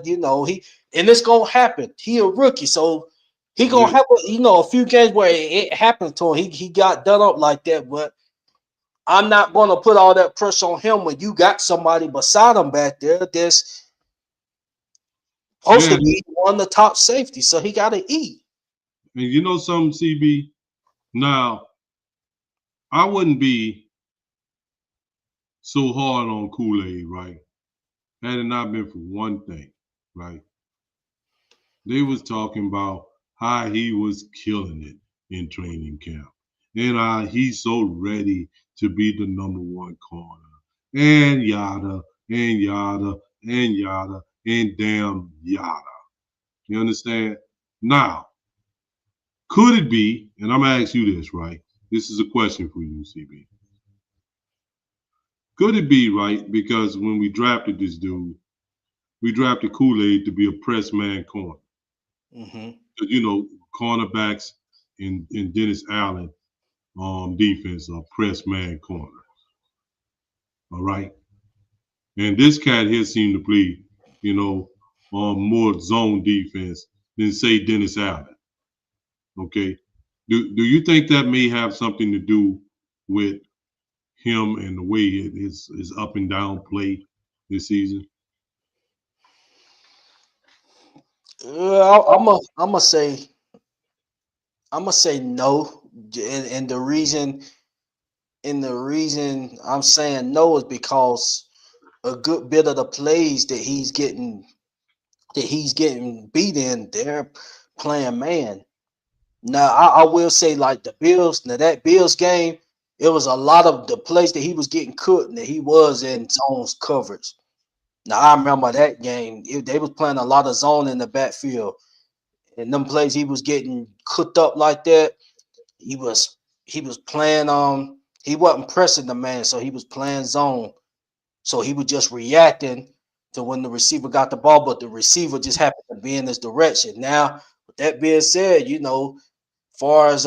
and it's gonna happen. He a rookie, so he gonna yeah, have a few games where it happened to him. He got done up like that, but I'm not gonna put all that pressure on him when you got somebody beside him back there that's supposed yeah, to be one of the top safety. So he got to eat. and you know something, CB. Now I wouldn't be so hard on Kool Aid, right? Had it not been for one thing, right? They was talking about how he was killing it in training camp, and he's so ready to be the number one corner, and yada and yada and yada and damn yada. You understand? Now, could it be? And I'm gonna ask you this, right? This is a question for you, CB. Could it be right? Because when we drafted this dude, we drafted Kool Aid to be a press man corner. Mm-hmm. You know, cornerbacks in Dennis Allen defense are press man corner. All right. And this cat here seemed to play, you know, more zone defense than say Dennis Allen. Okay. Do you think that may have something to do with him and the way his up and down play this season? I'm gonna say no, and the reason I'm saying no is because a good bit of the plays that he's getting beat in, they're playing man. Now I will say like the Bills. Now that Bills game, it was a lot of the place that he was getting cooked that he was in zones coverage. Now I remember that game. They was playing a lot of zone in the backfield, and them plays he was getting cooked up like that. He was he was playing he wasn't pressing the man, so he was playing zone. So he was just reacting to when the receiver got the ball, but the receiver just happened to be in his direction. Now, with that being said, far as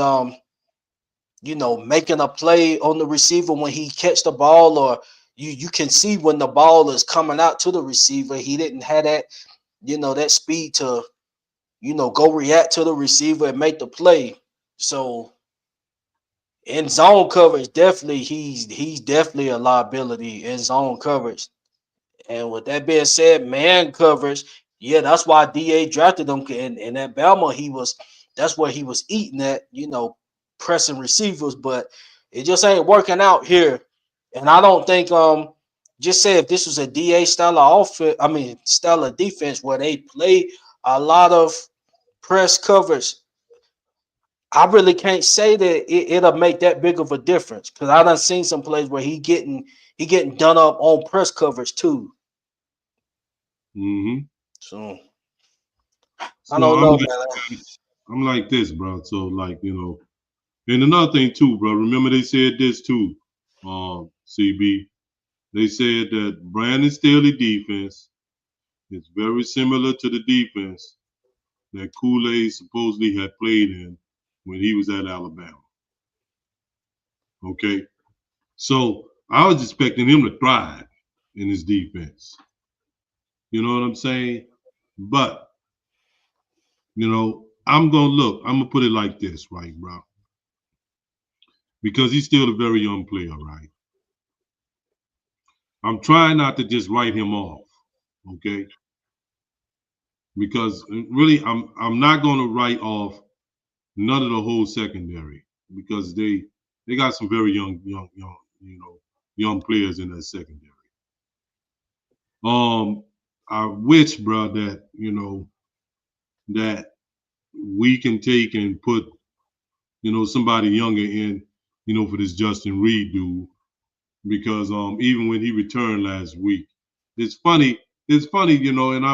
making a play on the receiver when he catch the ball, or you can see when the ball is coming out to the receiver, he didn't have that speed to go react to the receiver and make the play. So in zone coverage, definitely he's definitely a liability in zone coverage. And with that being said, man coverage, yeah, that's why DA drafted him. And at Bama, that's where he was eating at, pressing receivers, but it just ain't working out here. And I don't think just say if this was a DA style of offense, I mean style of defense where they play a lot of press coverage, I really can't say that it'll make that big of a difference because I done seen some plays where he getting done up on press coverage too. Hmm. So I So don't I'm know, like, man. I'm like this, bro. So like, and another thing too, bro. Remember they said this too, CB. They said that Brandon Staley defense is very similar to the defense that Kool-Aid supposedly had played in when he was at Alabama. Okay. So I was expecting him to thrive in his defense. You know what I'm saying? But, I'm gonna put it like this, right, bro? Because he's still a very young player, right? I'm trying not to just write him off, okay? Because really I'm not gonna write off none of the whole secondary because they got some very young players in that secondary. Um, I wish, bro, that that we can take and put somebody younger in, for this Justin Reed dude because even when he returned last week, it's funny. It's funny, and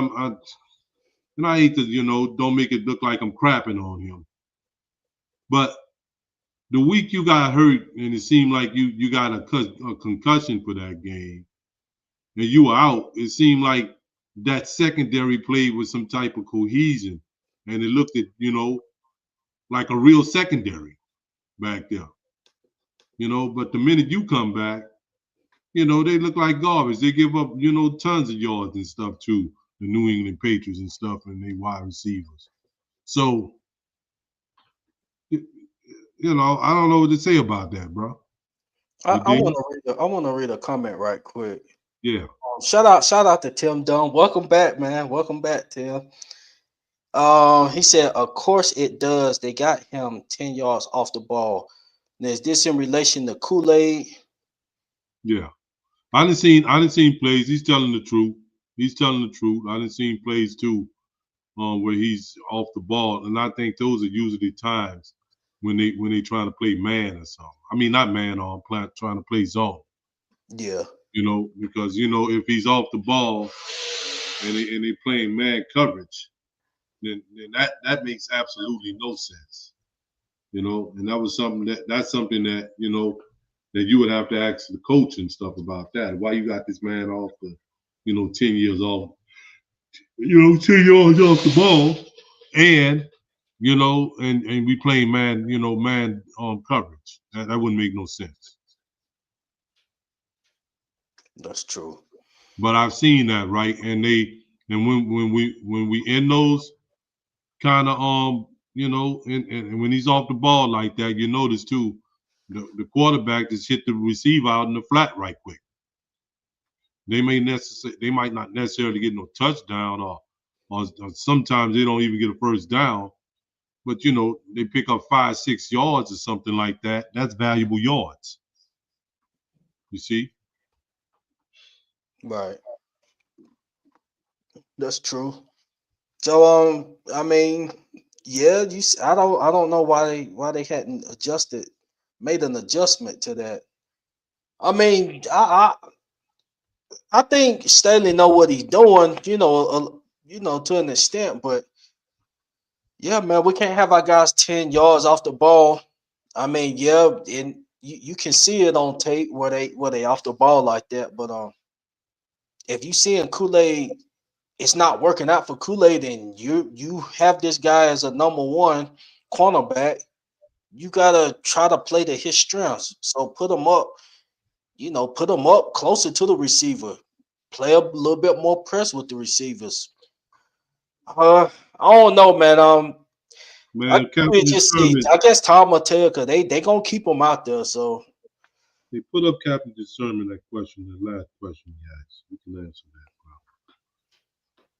I hate to don't make it look like I'm crapping on him, but the week you got hurt and it seemed like you got a concussion for that game and you were out, it seemed like that secondary played with some type of cohesion and it looked like a real secondary back there. But the minute you come back, they look like garbage. They give up, tons of yards and stuff to the New England Patriots and stuff and they wide receivers. So, I don't know what to say about that, bro. I, You I want dig? to read a comment right quick. Yeah. Shout out to Tim Dunn. Welcome back, man. Welcome back, Tim. He said, of course it does. They got him 10 yards off the ball. Now, is this in relation to Kool-Aid? Yeah. I didn't seen plays. He's telling the truth. He's telling the truth. I didn't seen plays too, where he's off the ball, and I think those are usually times when they trying to play man or something. I mean, not man on trying to play zone. Yeah, Because if he's off the ball and they playing man coverage, then that makes absolutely no sense. And that's something that you would have to ask the coach and stuff about that. Why you got this man off 10 years off, 10 yards off the ball, and and we playing man coverage. That wouldn't make no sense. that's true. But I've seen that, right? And when we in those kind of and when he's off the ball like that, you notice too, the quarterback just hit the receiver out in the flat right quick. They might not necessarily get no touchdown or sometimes they don't even get a first down, but they pick up 5-6 yards or something like that. That's valuable yards. You see? Right. That's true. So I mean, yeah, I don't know why they hadn't adjusted. made an adjustment to that. I mean, I think Stanley know what he's doing, to an extent, but yeah, man, we can't have our guys 10 yards off the ball. I mean, yeah, and you can see it on tape where they off the ball like that. But if you seeing Kool-Aid, it's not working out for Kool-Aid, and you have this guy as a number one cornerback. You gotta try to play to his strengths. So put him up closer to the receiver. Play a little bit more press with the receivers. I don't know, man. I Man, guess we Captain just see. Discernment, I guess Tom will tell because they gonna keep him out there. So they put up Captain Discernment that question, the last question he asked. You can answer that,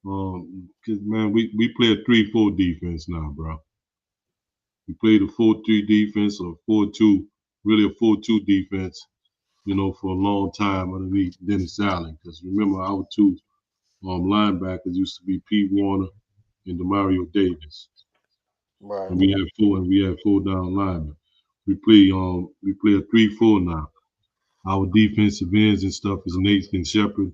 bro. 'Cause man, we play a 3-4 defense now, bro. We played a 4-3 defense or 4-2, really a 4-2 defense, for a long time underneath Dennis Allen. Because remember, our two linebackers used to be Pete Warner and Demario Davis, right, and we had four down linemen. We play a 3-4 now. Our defensive ends and stuff is Nathan Shepard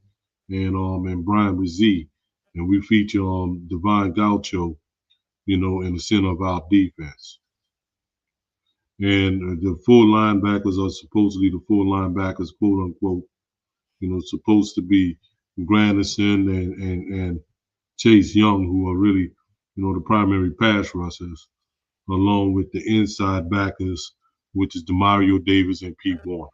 and Brian Brzee, and we feature Devon Gaucho, in the center of our defense. And the four linebackers are supposedly the four linebackers, quote unquote, supposed to be Granderson and Chase Young, who are really, the primary pass rushers, along with the inside backers, which is Demario Davis and Pete Warner.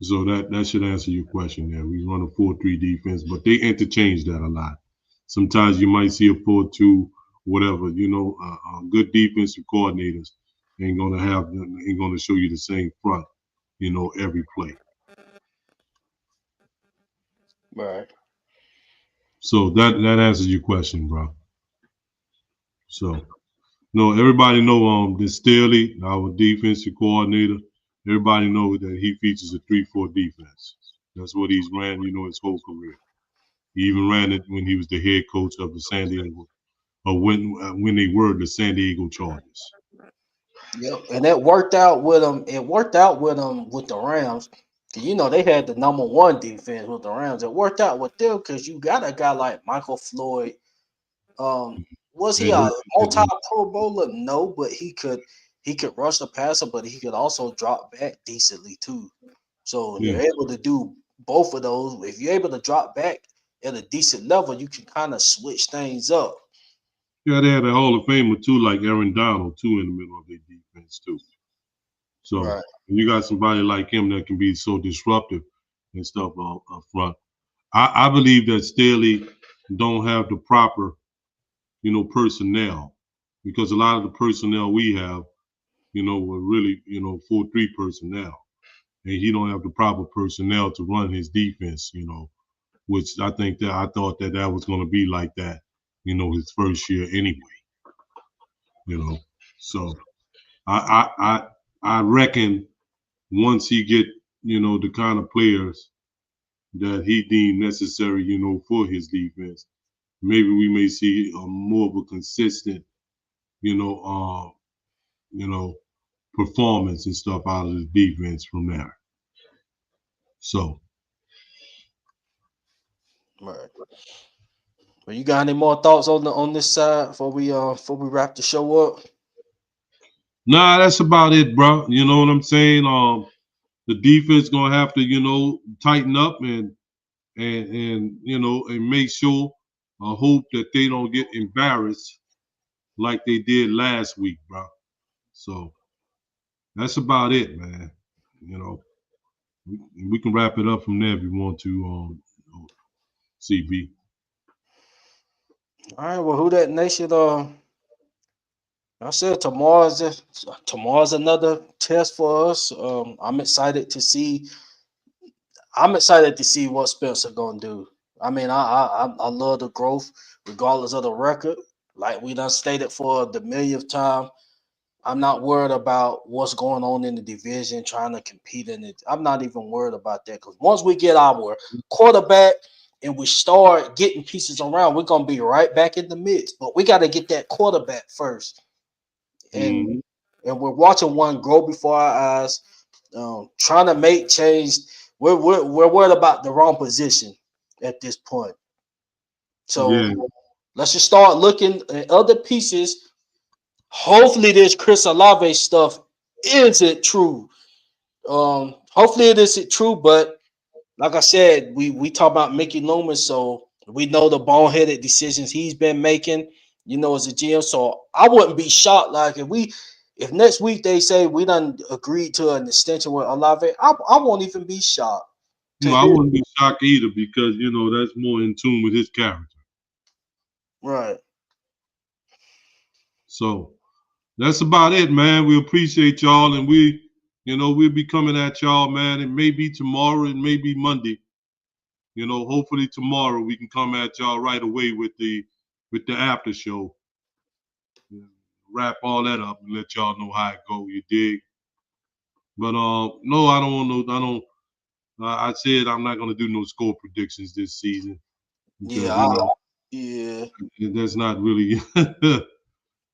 So that should answer your question there. We run a 4-3 defense, but they interchange that a lot. Sometimes you might see a 4-2, whatever. Good defensive coordinators ain't gonna show you the same front, every play. right. So that answers your question, bro. So no, everybody know this Staley, our defensive coordinator. Everybody knows that he features a 3-4 defense. That's what he's ran, his whole career. He even ran it when he was the head coach of the San Diego, or when they were the San Diego Chargers. Yep, and it worked out with them. It worked out with them with the Rams. 'Cause, they had the number one defense with the Rams. It worked out with them because you got a guy like Michael Floyd. Was he a And, multi and Pro Bowler? No, but he could rush the passer, but he could also drop back decently too. So when yeah, you're able to do both of those, if you're able to drop back at a decent level, you can kind of switch things up. yeah, they had a Hall of Famer too, like Aaron Donald too, in the middle of their defense too. So Right. when you got somebody like him that can be so disruptive and stuff up front, I believe that Staley don't have the proper, personnel, because a lot of the personnel we have, were really, 4-3 personnel, and he don't have the proper personnel to run his defense, which I thought that was going to be like that, his first year anyway, you know. So I reckon once he get, the kind of players that he deemed necessary, for his defense, maybe we may see a more of a consistent, you know, uh, you know, performance and stuff out of the defense from there. So Right. Well, you got any more thoughts on this side before we wrap the show up? nah, that's about it, bro. You know what I'm saying? The defense gonna have to, tighten up and make sure. I hope that they don't get embarrassed like they did last week, bro. So that's about it, man. You know, we can wrap it up from there if you want to, CB. All right. Well, who that nation? I said tomorrow's another test for us. I'm excited to see. I'm excited to see what Spencer gonna do. I mean, I love the growth, regardless of the record. Like we done stated for the millionth time, I'm not worried about what's going on in the division, trying to compete in it. I'm not even worried about that because once we get our quarterback and we start getting pieces around, we're gonna be right back in the mix. But we got to get that quarterback first. And Mm-hmm. and we're watching one grow before our eyes. Trying to make change. We're worried about the wrong position at this point. Yeah. So let's just start looking at other pieces. Hopefully, this Chris Olave stuff isn't true. Hopefully it isn't true, but like I said, we talk about Mickey Loomis, so we know the boneheaded decisions he's been making, as a GM. So I wouldn't be shocked. Like if next week they say we done agreed to an extension with Olave, I won't even be shocked to No, I hear. wouldn't be shocked either because that's more in tune with his character. Right. So that's about it, man. We appreciate y'all, and we'll be coming at y'all, man. It may be tomorrow, it may be Monday. Hopefully tomorrow we can come at y'all right away with the after show. Wrap all that up and let y'all know how it go. You dig? But no, I don't want no. I don't. I said I'm not gonna do no score predictions this season because Yeah. Yeah. that's not really.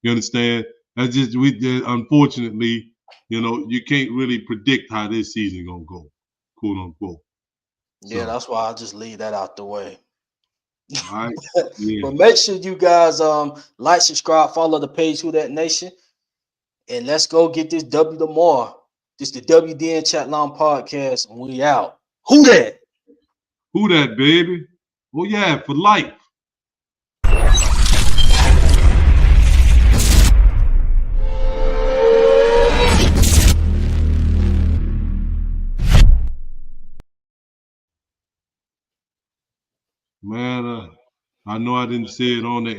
You understand? That's just unfortunately, you can't really predict how this season gonna go, quote unquote. Yeah. So, That's why I just leave that out the way. all right, yeah, But make sure you guys like, subscribe, follow the page Who That Nation. And let's go get this W tomorrow. This the WDN Chatline podcast, and we out. Who that? who that baby? Oh yeah, for life. Man, I know I didn't say it on the